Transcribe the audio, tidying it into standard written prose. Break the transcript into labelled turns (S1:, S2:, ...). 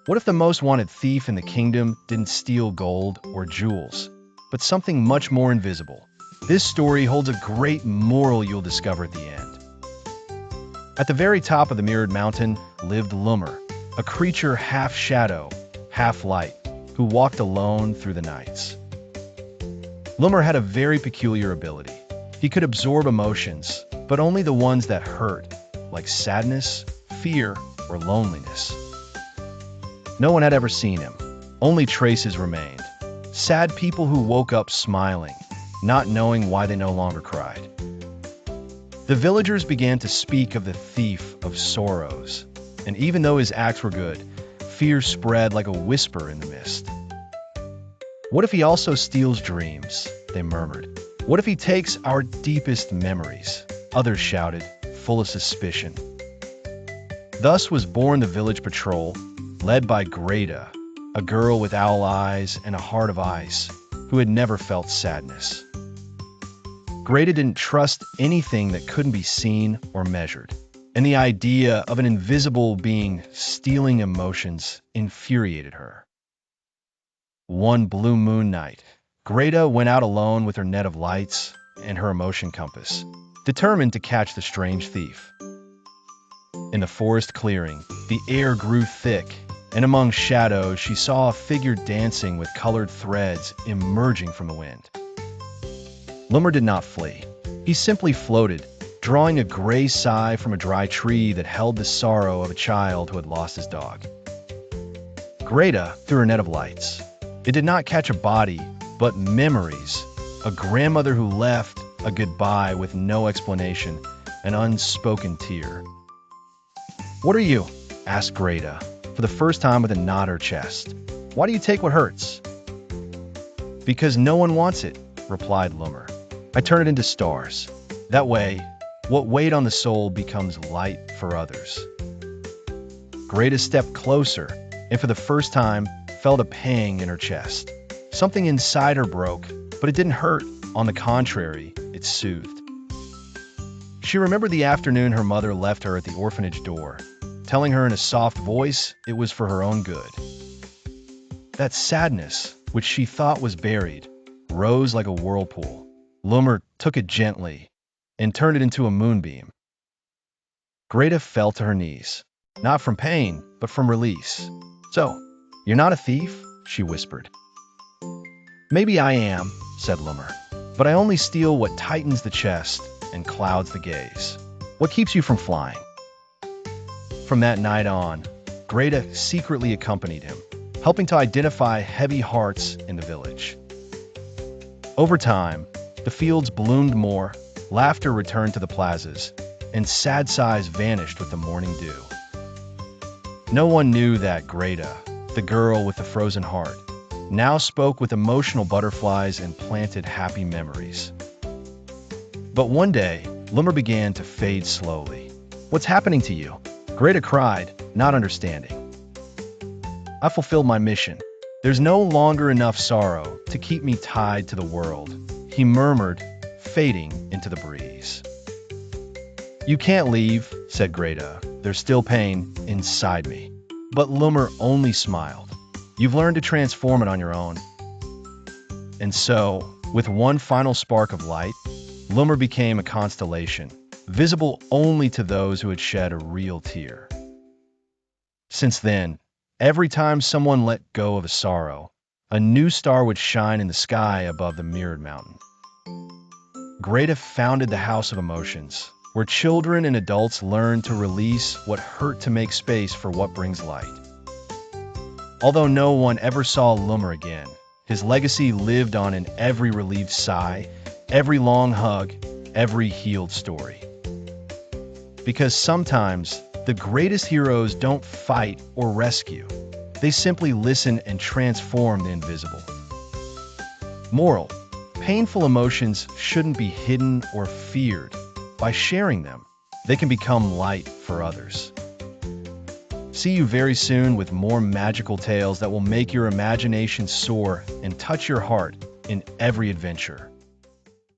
S1: What if the most wanted thief in the kingdom didn't steal gold or jewels, but something much more invisible? This story holds a great moral you'll discover at the end. At the very top of the mirrored mountain lived Lúmir, a creature half shadow, half light, who walked alone through the nights. Lúmir had a very peculiar ability. He could absorb emotions, but only the ones that hurt, like sadness, fear, or loneliness. No one had ever seen him. Only traces remained. Sad people who woke up smiling, not knowing why they no longer cried. The villagers began to speak of the thief of sorrows, and even though his acts were good, fear spread like a whisper in the mist. What if he also steals dreams? They murmured. What if he takes our deepest memories? Others shouted, full of suspicion. Thus was born the village patrol, led by Greda, a girl with owl eyes and a heart of ice, who had never felt sadness. Greda didn't trust anything that couldn't be seen or measured, and the idea of an invisible being stealing emotions infuriated her. One blue moon night, Greda went out alone with her net of lights and her emotion compass, determined to catch the strange thief. In the forest clearing, the air grew thick, and among shadows she saw a figure dancing with colored threads emerging from the wind. Lúmir did not flee. He simply floated, drawing a gray sigh from a dry tree that held the sorrow of a child who had lost his dog. Greda threw her net of lights. It did not catch a body, but memories. A grandmother who left, a goodbye with no explanation, an unspoken tear. "What are you?" asked Greda, for the first time with a knot in her chest. "Why do you take what hurts?" "Because no one wants it," replied Lúmir. "I turn it into stars. That way, what weighed on the soul becomes light for others." Greda stepped closer, and for the first time, felt a pang in her chest. Something inside her broke, but it didn't hurt. On the contrary, it soothed. She remembered the afternoon her mother left her at the orphanage door, telling her in a soft voice it was for her own good. That sadness, which she thought was buried, rose like a whirlpool. Lúmir took it gently and turned it into a moonbeam. Greda fell to her knees, not from pain, but from release. "So, you're not a thief?" she whispered. "Maybe I am," said Lúmir, "but I only steal what tightens the chest and clouds the gaze. What keeps you from flying?" From that night on, Greda secretly accompanied him, helping to identify heavy hearts in the village. Over time, the fields bloomed more, laughter returned to the plazas, and sad sighs vanished with the morning dew. No one knew that Greda, the girl with the frozen heart, now spoke with emotional butterflies and planted happy memories. But one day, Lúmir began to fade slowly. "What's happening to you?" Greda cried, not understanding. "I fulfilled my mission. There's no longer enough sorrow to keep me tied to the world," he murmured, fading into the breeze. "You can't leave," said Greda. "There's still pain inside me." But Lúmir only smiled. "You've learned to transform it on your own." And so, with one final spark of light, Lúmir became a constellation, visible only to those who had shed a real tear. Since then, every time someone let go of a sorrow, a new star would shine in the sky above the mirrored mountain. Greda founded the House of Emotions, where children and adults learn to release what hurt to make space for what brings light. Although no one ever saw Lúmir again, his legacy lived on in every relieved sigh, every long hug, every healed story. Because sometimes, the greatest heroes don't fight or rescue. They simply listen and transform the invisible. Moral: painful emotions shouldn't be hidden or feared. By sharing them, they can become light for others. See you very soon with more magical tales that will make your imagination soar and touch your heart in every adventure.